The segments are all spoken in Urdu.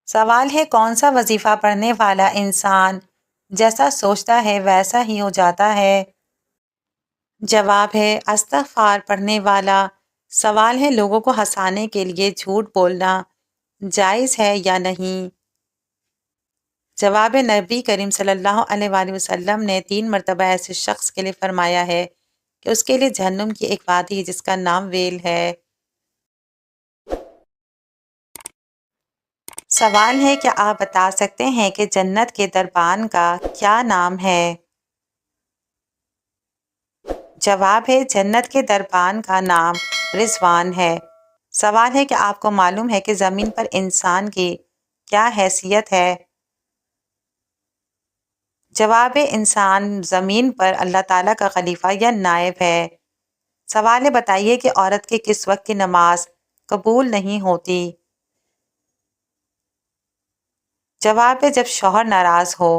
سوال ہے کون سا وظیفہ پڑھنے والا انسان جیسا سوچتا ہے ویسا ہی ہو جاتا ہے؟ جواب ہے استغفار پڑھنے والا۔ سوال ہے لوگوں کو ہنسانے کے لیے جھوٹ بولنا جائز ہے یا نہیں؟ جواب ہے نبی کریم صلی اللہ علیہ وآلہ وسلم نے 3 مرتبہ ایسے شخص کے لیے فرمایا ہے کہ اس کے لیے جہنم کی ایک وادی ہے جس کا نام ویل ہے۔ سوال ہے کیا آپ بتا سکتے ہیں کہ جنت کے دربان کا کیا نام ہے؟ جواب ہے جنت کے دربان کا نام رضوان ہے۔ سوال ہے کہ آپ کو معلوم ہے کہ زمین پر انسان کی کیا حیثیت ہے؟ جواب ہے انسان زمین پر اللہ تعالیٰ کا خلیفہ یا نائب ہے۔ سوال ہے بتائیے کہ عورت کے کس وقت کی نماز قبول نہیں ہوتی؟ جواب ہے جب شوہر ناراض ہو۔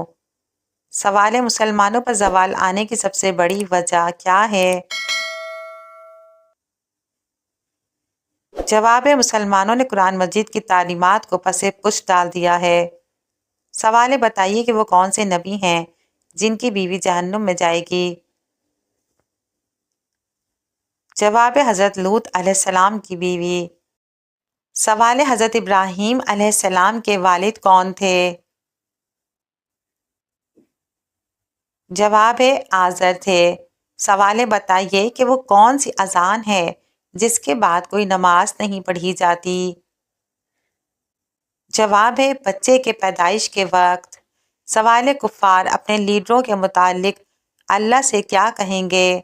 سوال ہے مسلمانوں پر زوال آنے کی سب سے بڑی وجہ کیا ہے؟ جواب ہے مسلمانوں نے قرآن مجید کی تعلیمات کو پس پش ڈال دیا ہے۔ سوال ہے بتائیے کہ وہ کون سے نبی ہیں جن کی بیوی جہنم میں جائے گی؟ جواب ہے حضرت لوط علیہ السلام کی بیوی۔ سوال ہے حضرت ابراہیم علیہ السلام کے والد کون تھے؟ جواب ہے آزر تھے۔ سوال ہے بتائیے کہ وہ کون سی اذان ہے جس کے بعد کوئی نماز نہیں پڑھی جاتی؟ جواب ہے بچے کے پیدائش کے وقت۔ سوال ہے کفار اپنے لیڈروں کے متعلق اللہ سے کیا کہیں گے؟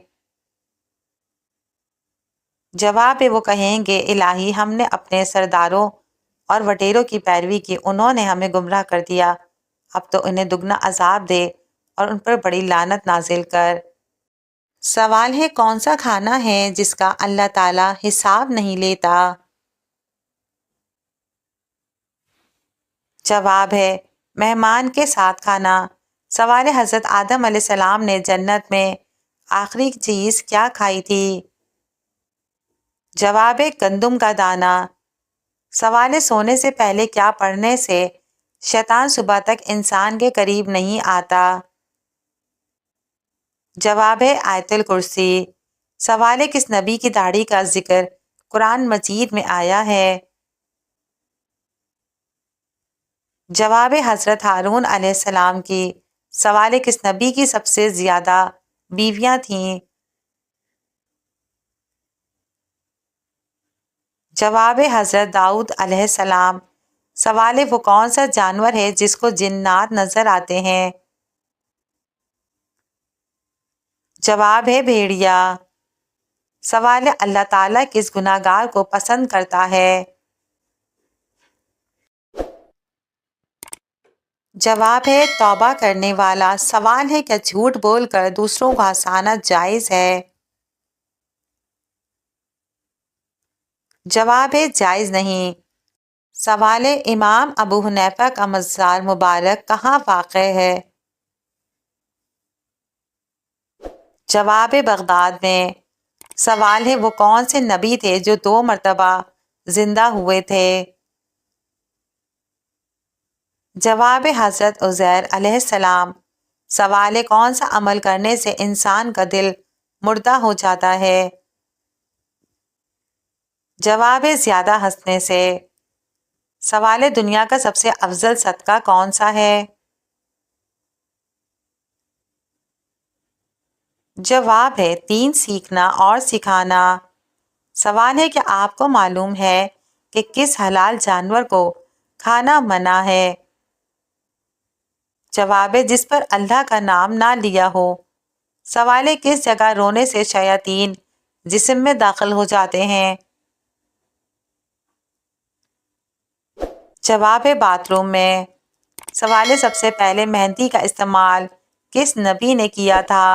جواب ہے وہ کہیں گے الہی ہم نے اپنے سرداروں اور وڈیروں کی پیروی کی، انہوں نے ہمیں گمراہ کر دیا، اب تو انہیں دگنا عذاب دے اور ان پر بڑی لعنت نازل کر۔ سوال ہے کون سا کھانا ہے جس کا اللہ تعالیٰ حساب نہیں لیتا؟ جواب ہے مہمان کے ساتھ کھانا۔ سوال ہے حضرت آدم علیہ السلام نے جنت میں آخری چیز کیا کھائی تھی؟ جواب ہے گندم کا دانہ۔ سوال ہے سونے سے پہلے کیا پڑھنے سے شیطان صبح تک انسان کے قریب نہیں آتا؟ جواب ہے آیت الکرسی۔ سوال ہے کس نبی کی داڑھی کا ذکر قرآن مجید میں آیا ہے؟ جواب ہے حضرت ہارون علیہ السلام کی۔ سوال ہے کس نبی کی سب سے زیادہ بیویاں تھیں؟ جواب ہے حضرت داؤد علیہ السلام۔ سوال ہے وہ کون سا جانور ہے جس کو جنات نظر آتے ہیں؟ جواب ہے بھیڑیا۔ سوال ہے اللہ تعالیٰ کس گناہ گار کو پسند کرتا ہے؟ جواب ہے توبہ کرنے والا۔ سوال ہے کیا جھوٹ بول کر دوسروں کو ہنسانا جائز ہے؟ جواب ہے جائز نہیں۔ سوال ہے امام ابو حنیفہ کا مزار مبارک کہاں واقع ہے؟ جواب ہے بغداد میں۔ سوال ہے وہ کون سے نبی تھے جو 2 مرتبہ زندہ ہوئے تھے؟ جواب ہے حضرت عزیر علیہ السلام۔ سوال ہے کون سا عمل کرنے سے انسان کا دل مردہ ہو جاتا ہے؟ جواب ہے زیادہ ہنسنے سے۔ سوال ہے دنیا کا سب سے افضل صدقہ کون سا ہے؟ جواب ہے 3 سیکھنا اور سکھانا۔ سوال ہے کہ آپ کو معلوم ہے کہ کس حلال جانور کو کھانا منع ہے؟ جواب ہے جس پر اللہ کا نام نہ لیا ہو۔ سوال ہے کس جگہ رونے سے شیاطین جسم میں داخل ہو جاتے ہیں؟ جواب ہے باتھ روم میں۔ سوال ہے سب سے پہلے مہندی کا استعمال کس نبی نے کیا تھا؟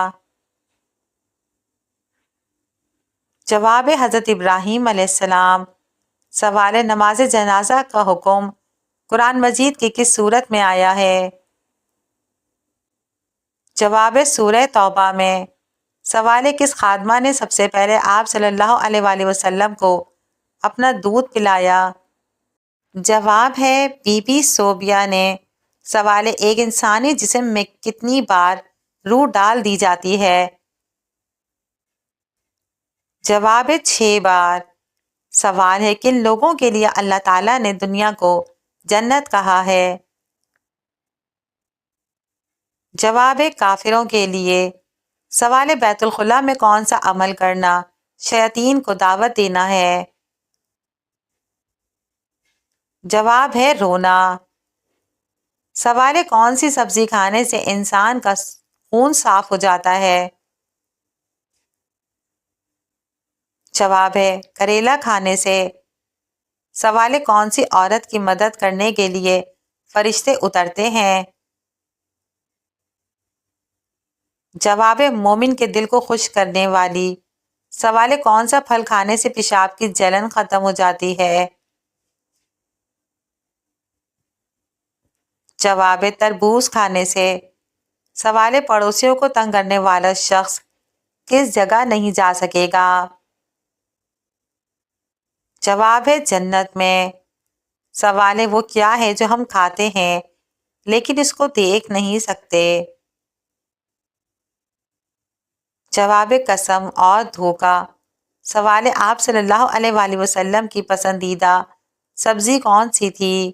جواب ہے حضرت ابراہیم علیہ السلام۔ سوال ہے نماز جنازہ کا حکم قرآن مجید کی کس صورت میں آیا ہے؟ جواب ہے سورہ توبہ میں۔ سوال ہے کس خادمہ نے سب سے پہلے آپ صلی اللہ علیہ وآلہ وسلم کو اپنا دودھ پلایا؟ جواب ہے بی بی صوبیہ نے، سوال ہے ایک انسانی جسم میں کتنی بار روح ڈال دی جاتی ہے؟ جواب ہے 6 بار۔ سوال ہے کن لوگوں کے لیے اللہ تعالیٰ نے دنیا کو جنت کہا ہے؟ جواب ہے کافروں کے لیے۔ سوال ہے بیت الخلاء میں کون سا عمل کرنا شیاطین کو دعوت دینا ہے؟ جواب ہے رونا۔ سوال ہے کون سی سبزی کھانے سے انسان کا خون صاف ہو جاتا ہے؟ جواب ہے کریلا کھانے سے۔ سوال ہے کون سی عورت کی مدد کرنے کے لیے فرشتے اترتے ہیں؟ جواب ہے مومن کے دل کو خوش کرنے والی۔ سوال ہے کون سا پھل کھانے سے پیشاب کی جلن ختم ہو جاتی ہے؟ جواب ہے تربوز کھانے سے۔ سوال ہے پڑوسیوں کو تنگ کرنے والا شخص کس جگہ نہیں جا سکے گا؟ جواب ہے جنت میں۔ سوال ہے وہ کیا ہے جو ہم کھاتے ہیں لیکن اس کو دیکھ نہیں سکتے؟ جواب ہے قسم اور دھوکہ۔ سوال ہے آپ صلی اللہ علیہ وآلہ وسلم کی پسندیدہ سبزی کون سی تھی؟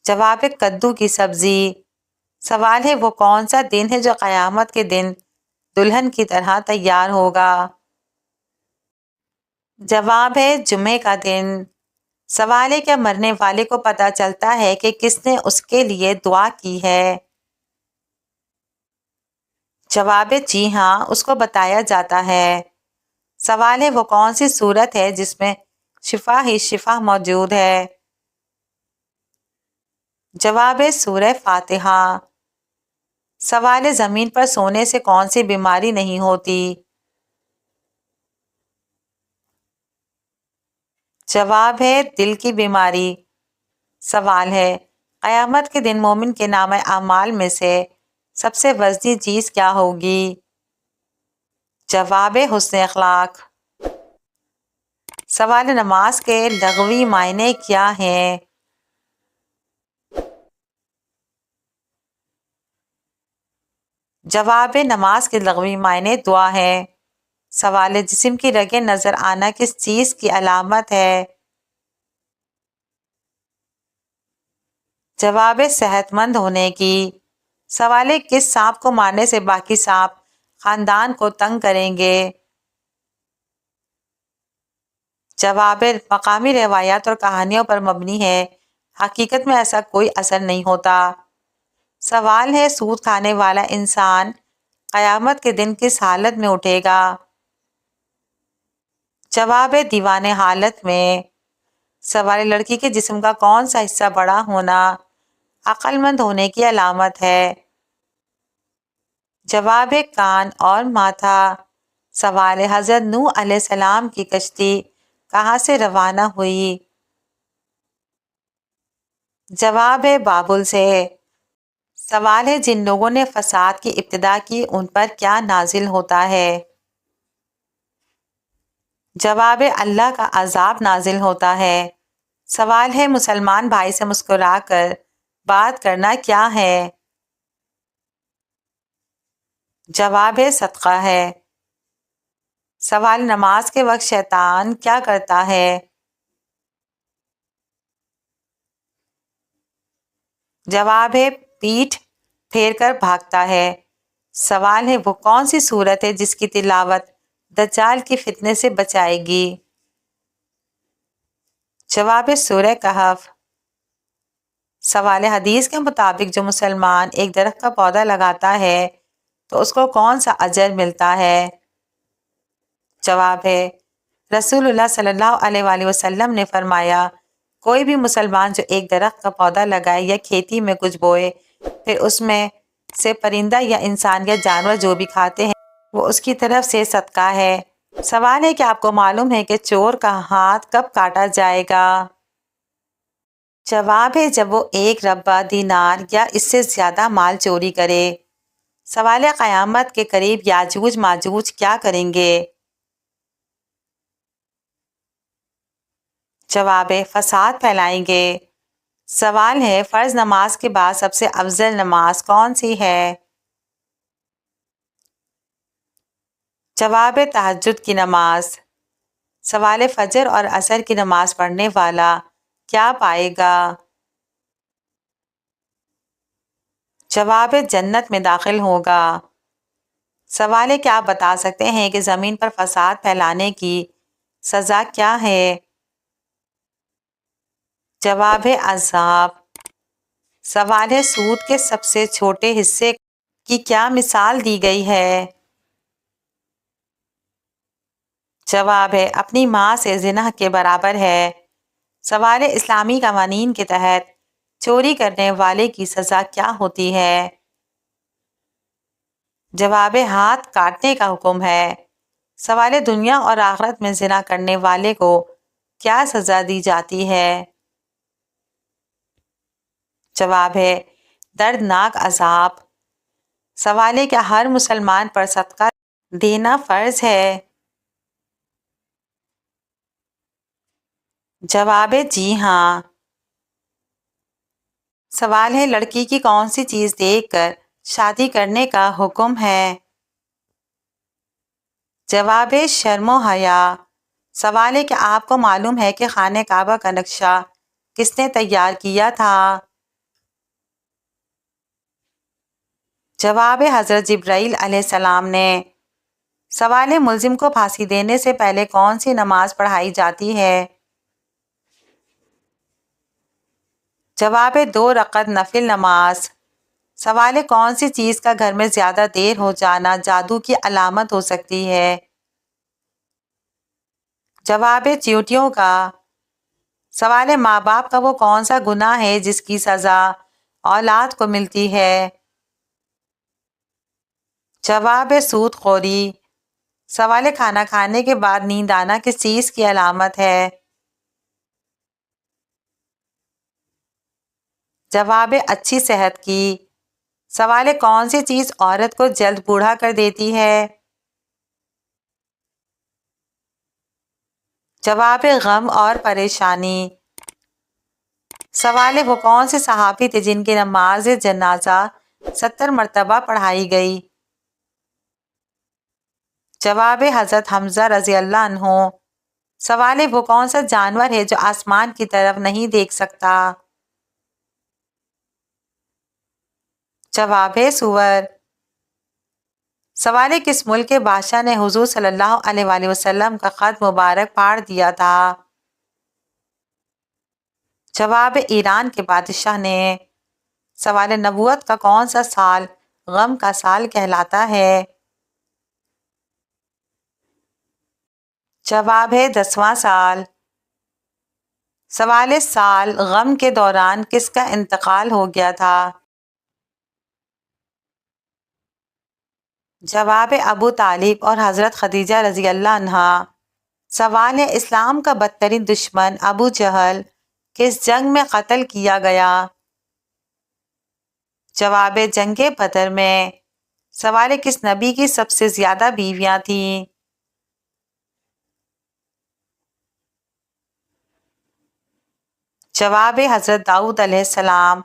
جواب ہے کدو کی سبزی۔ سوال ہے وہ کون سا دن ہے جو قیامت کے دن دلہن کی طرح تیار ہوگا؟ جواب ہے جمعے کا دن۔ سوال ہے کیا مرنے والے کو پتہ چلتا ہے کہ کس نے اس کے لیے دعا کی ہے؟ جواب ہے جی ہاں، اس کو بتایا جاتا ہے۔ سوال ہے وہ کون سی صورت ہے جس میں شفا ہی شفا موجود ہے؟ جواب ہے سورہ فاتحہ۔ سوال ہے زمین پر سونے سے کون سی بیماری نہیں ہوتی؟ جواب ہے دل کی بیماری۔ سوال ہے قیامت کے دن مومن کے نامہ اعمال میں سے سب سے وزنی چیز کیا ہوگی؟ جواب ہے حسن اخلاق۔ سوال نماز کے لغوی معنی کیا ہیں؟ جواب نماز کے لغوی معنی دعا ہے۔ سوال جسم کی رگیں نظر آنا کس چیز کی علامت ہے؟ جواب صحت مند ہونے کی۔ سوال کس سانپ کو مارنے سے باقی سانپ خاندان کو تنگ کریں گے؟ جواب مقامی روایات اور کہانیوں پر مبنی ہے، حقیقت میں ایسا کوئی اثر نہیں ہوتا۔ سوال ہے سود کھانے والا انسان قیامت کے دن کس حالت میں اٹھے گا؟ جواب دیوانے حالت میں۔ سوال لڑکی کے جسم کا کون سا حصہ بڑا ہونا عقل مند ہونے کی علامت ہے؟ جواب کان اور ماتھا۔ سوال حضرت نوح علیہ السلام کی کشتی کہاں سے روانہ ہوئی؟ جواب بابل سے۔ سوال ہے جن لوگوں نے فساد کی ابتدا کی ان پر کیا نازل ہوتا ہے؟ جواب اللہ کا عذاب نازل ہوتا ہے۔ سوال ہے مسلمان بھائی سے مسکرا کر بات کرنا کیا ہے؟ جواب صدقہ ہے۔ سوال نماز کے وقت شیطان کیا کرتا ہے؟ جواب پیٹھ پھیر کر بھاگتا ہے۔ سوال ہے وہ کون سی صورت ہے جس کی تلاوت دجال کی فتنے سے بچائے گی؟ جواب سورہ کہف۔ سوال حدیث کے مطابق جو مسلمان ایک درخت کا پودا لگاتا ہے تو اس کو کون سا اجر ملتا ہے؟ جواب رسول اللہ صلی اللہ علیہ وآلہ وسلم نے فرمایا کوئی بھی مسلمان جو ایک درخت کا پودا لگائے یا کھیتی میں کچھ بوئے پھر اس میں سے پرندہ یا انسان یا جانور جو بھی کھاتے ہیں وہ اس کی طرف سے صدقہ ہے۔ سوال ہے کہ آپ کو معلوم ہے کہ چور کا ہاتھ کب کاٹا جائے گا؟ جواب جب وہ 1 ربع دینار یا اس سے زیادہ مال چوری کرے۔ سوال قیامت کے قریب یاجوج ماجوج کیا کریں گے؟ جواب ہے فساد پھیلائیں گے۔ سوال ہے فرض نماز کے بعد سب سے افضل نماز کون سی ہے؟ جواب ہے تہجد کی نماز۔ سوال فجر اور عصر کی نماز پڑھنے والا کیا پائے گا؟ جواب ہے جنت میں داخل ہوگا۔ سوال ہے کیا آپ بتا سکتے ہیں کہ زمین پر فساد پھیلانے کی سزا کیا ہے؟ جواب ہے عذاب۔ سوال ہے سود کے سب سے چھوٹے حصے کی کیا مثال دی گئی ہے؟ جواب ہے اپنی ماں سے زنا کے برابر ہے۔ سوال اسلامی قوانین کے تحت چوری کرنے والے کی سزا کیا ہوتی ہے؟ جواب ہاتھ کاٹنے کا حکم ہے۔ سوال دنیا اور آخرت میں زنا کرنے والے کو کیا سزا دی جاتی ہے؟ جواب ہے دردناک عذاب۔ سوال ہے کیا ہر مسلمان پر صدقہ دینا فرض ہے؟ جواب ہے جی ہاں۔ سوال ہے لڑکی کی کون سی چیز دیکھ کر شادی کرنے کا حکم ہے؟ جواب ہے شرم و حیا۔ سوال ہے کہ آپ کو معلوم ہے کہ خانہ کعبہ کا نقشہ کس نے تیار کیا تھا؟ جواب ہے حضرت جبرائیل علیہ السلام نے۔ سوال ہے ملزم کو پھانسی دینے سے پہلے کون سی نماز پڑھائی جاتی ہے؟ جواب ہے 2 رکعت نفل نماز۔ سوال ہے کون سی چیز کا گھر میں زیادہ دیر ہو جانا جادو کی علامت ہو سکتی ہے؟ جواب ہے چیونٹیوں کا۔ سوال ہے ماں باپ کا وہ کون سا گناہ ہے جس کی سزا اولاد کو ملتی ہے؟ جواب ہے سود خوری۔ سوال ہے کھانا کھانے کے بعد نیند آنا کس چیز کی علامت ہے؟ جواب ہے اچھی صحت کی۔ سوال ہے کون سی چیز عورت کو جلد بوڑھا کر دیتی ہے؟ جواب ہے غم اور پریشانی۔ سوال ہے وہ کون سے صحابی تھے جن کی نماز جنازہ 70 مرتبہ پڑھائی گئی؟ جواب ہے حضرت حمزہ رضی اللہ عنہ۔ سوال ہے وہ کون سا جانور ہے جو آسمان کی طرف نہیں دیکھ سکتا؟ جواب ہے سور۔ سوال ہے کس ملک کے بادشاہ نے حضور صلی اللہ علیہ وآلہ وسلم کا خط مبارک پھاڑ دیا تھا؟ جواب ہے ایران کے بادشاہ نے۔ سوال نبوت کا کون سا سال غم کا سال کہلاتا ہے؟ جواب ہے 10واں سال۔ سوال سال غم کے دوران کس کا انتقال ہو گیا تھا؟ جواب ابو طالب اور حضرت خدیجہ رضی اللہ عنہا۔ سوال ہے اسلام کا بدترین دشمن ابو جہل کس جنگ میں قتل کیا گیا؟ جواب جنگ بدر میں۔ سوال ہے کس نبی کی سب سے زیادہ بیویاں تھیں؟ جواب حضرت داؤد علیہ السلام۔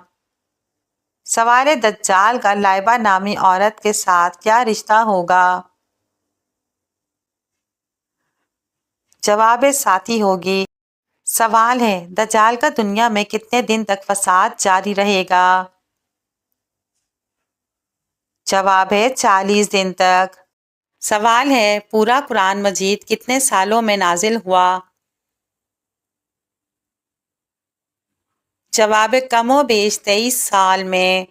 سوال دجال کا لائبہ نامی عورت کے ساتھ کیا رشتہ ہوگا؟ جواب ساتھی ہوگی۔ سوال ہے دجال کا دنیا میں کتنے دن تک فساد جاری رہے گا؟ جواب 40 دن تک۔ سوال ہے پورا قرآن مجید کتنے سالوں میں نازل ہوا؟ جواب کم و بیش 23 سال میں۔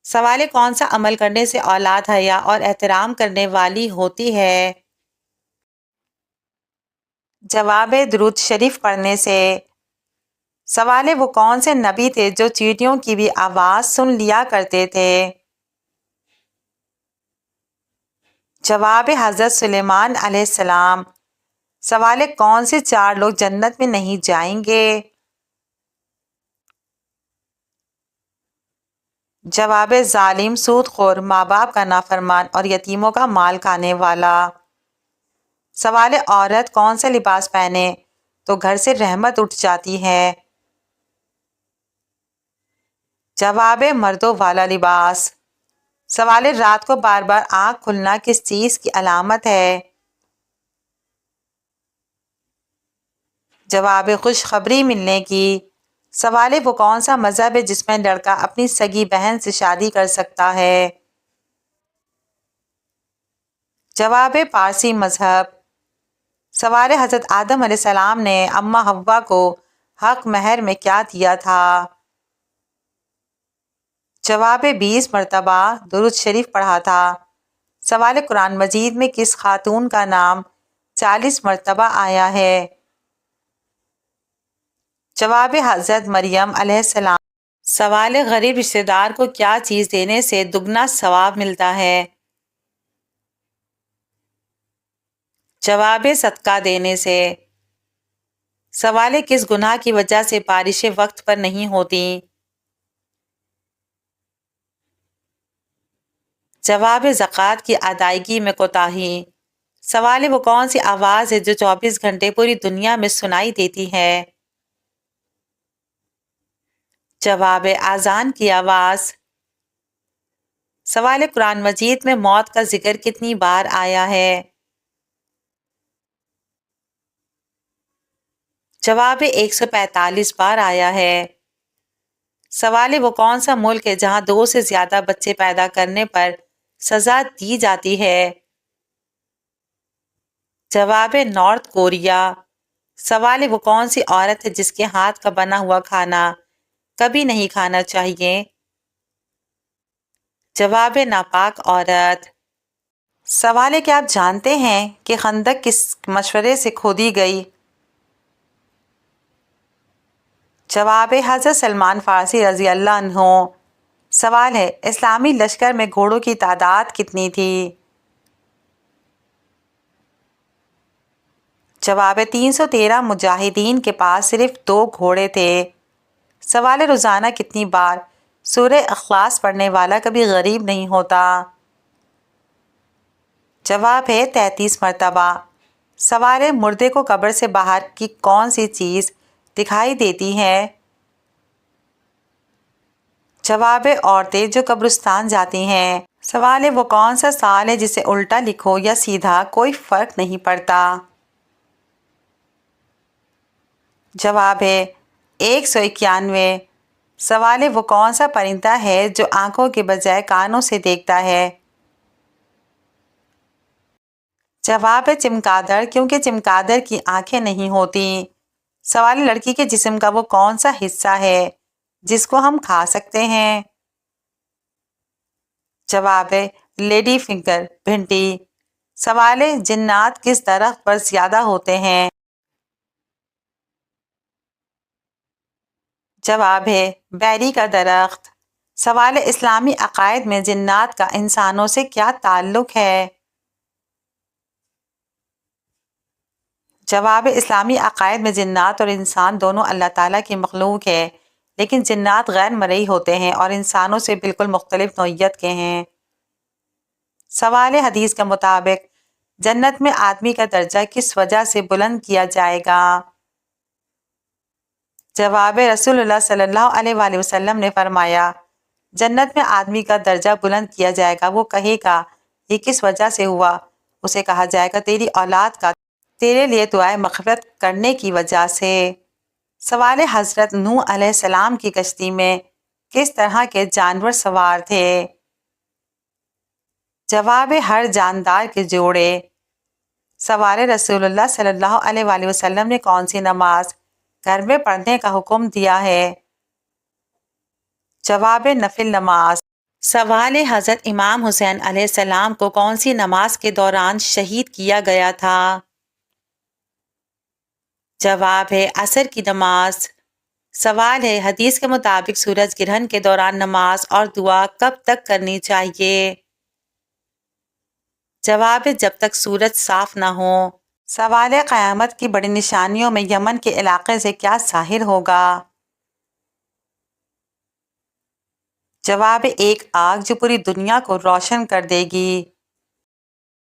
سوال کون سا عمل کرنے سے اولاد حیا اور احترام کرنے والی ہوتی ہے؟ جواب درود شریف پڑھنے سے۔ سوال وہ کون سے نبی تھے جو چیونٹیوں کی بھی آواز سن لیا کرتے تھے؟ جواب حضرت سلیمان علیہ السلام۔ سوال کون سے 4 لوگ جنت میں نہیں جائیں گے؟ جواب ظالم، سود خور، ماں باپ کا نافرمان اور یتیموں کا مال کھانے والا۔ سوال عورت کون سا لباس پہنے تو گھر سے رحمت اٹھ جاتی ہے۔ جواب مردوں والا لباس۔ سوال رات کو بار بار آنکھ کھلنا کس چیز کی علامت ہے؟ جواب خوشخبری ملنے کی۔ سوال وہ کون سا مذہب ہے جس میں لڑکا اپنی سگی بہن سے شادی کر سکتا ہے؟ جواب پارسی مذہب۔ سوال حضرت آدم علیہ السلام نے اماں حوا کو حق مہر میں کیا دیا تھا؟ جواب 20 مرتبہ درود شریف پڑھا تھا۔ سوال قرآن مجید میں کس خاتون کا نام 40 مرتبہ آیا ہے؟ جواب حضرت مریم علیہ السلام۔ سوال غریب رشتہ دار کو کیا چیز دینے سے دگنا ثواب ملتا ہے؟ جواب صدقہ دینے سے۔ سوال کس گناہ کی وجہ سے بارشیں وقت پر نہیں ہوتی؟ جواب زکوٰۃ کی ادائیگی میں کوتاہی۔ سوال وہ کون سی آواز ہے جو 24 گھنٹے پوری دنیا میں سنائی دیتی ہے؟ جواب اذان کی آواز۔ سوال قرآن مجید میں موت کا ذکر کتنی بار آیا ہے؟ جواب 145 بار آیا ہے۔ سوال وہ کون سا ملک ہے جہاں 2 سے زیادہ بچے پیدا کرنے پر سزا دی جاتی ہے؟ جواب نارتھ کوریا۔ سوال وہ کون سی عورت ہے جس کے ہاتھ کا بنا ہوا کھانا کبھی نہیں کھانا چاہیے؟ جواب ناپاک عورت۔ سوال ہے کہ آپ جانتے ہیں کہ خندق کس مشورے سے کھودی گئی؟ جواب حضرت سلمان فارسی رضی اللہ عنہ۔ سوال ہے اسلامی لشکر میں گھوڑوں کی تعداد کتنی تھی؟ جواب 313 مجاہدین کے پاس صرف 2 گھوڑے تھے۔ سوال روزانہ کتنی بار سورہ اخلاص پڑھنے والا کبھی غریب نہیں ہوتا؟ جواب ہے 33 مرتبہ۔ سوال مردے کو قبر سے باہر کی کون سی چیز دکھائی دیتی ہے؟ جواب عورتیں جو قبرستان جاتی ہیں۔ سوال وہ کون سا سال ہے جسے الٹا لکھو یا سیدھا کوئی فرق نہیں پڑتا؟ جواب ہے 191۔ سوال وہ کون سا پرندہ ہے جو آنکھوں کے بجائے کانوں سے دیکھتا ہے؟ جواب ہے چمگادڑ، کیونکہ چمگادڑ کی آنکھیں نہیں ہوتی۔ سوال لڑکی کے جسم کا وہ کون سا حصہ ہے جس کو ہم کھا سکتے ہیں؟ جواب ہے لیڈی فنگر، بھنٹی۔ سوال جنات کس درخت پر زیادہ ہوتے ہیں؟ جواب ہے بیری کا درخت۔ سوال اسلامی عقائد میں جنات کا انسانوں سے کیا تعلق ہے؟ جواب اسلامی عقائد میں جنات اور انسان دونوں اللہ تعالیٰ کی مخلوق ہے، لیکن جنات غیر مرئی ہوتے ہیں اور انسانوں سے بالکل مختلف نوعیت کے ہیں۔ سوال حدیث کے مطابق جنت میں آدمی کا درجہ کس وجہ سے بلند کیا جائے گا؟ جواب رسول اللہ صلی اللہ علیہ وآلہ وسلم نے فرمایا جنت میں آدمی کا درجہ بلند کیا جائے گا، وہ کہے گا یہ کس وجہ سے ہوا؟ اسے کہا جائے گا تیری اولاد کا تیرے لیے دعائے مغفرت کرنے کی وجہ سے۔ سوال حضرت نوح علیہ السلام کی کشتی میں کس طرح کے جانور سوار تھے؟ جواب ہر جاندار کے جوڑے۔ سوال رسول اللہ صلی اللہ علیہ وآلہ وسلم نے کون سی نماز گھر میں پڑھنے کا حکم دیا ہے؟ جواب نفل نماز۔ سوال حضرت امام حسین علیہ السلام کو کون سی نماز کے دوران شہید کیا گیا تھا؟ جواب ہے عصر کی نماز۔ سوال ہے حدیث کے مطابق سورج گرہن کے دوران نماز اور دعا کب تک کرنی چاہیے؟ جواب ہے جب تک سورج صاف نہ ہو۔ سوال قیامت کی بڑی نشانیوں میں یمن کے علاقے سے کیا ظاہر ہوگا؟ جواب ایک آگ جو پوری دنیا کو روشن کر دے گی۔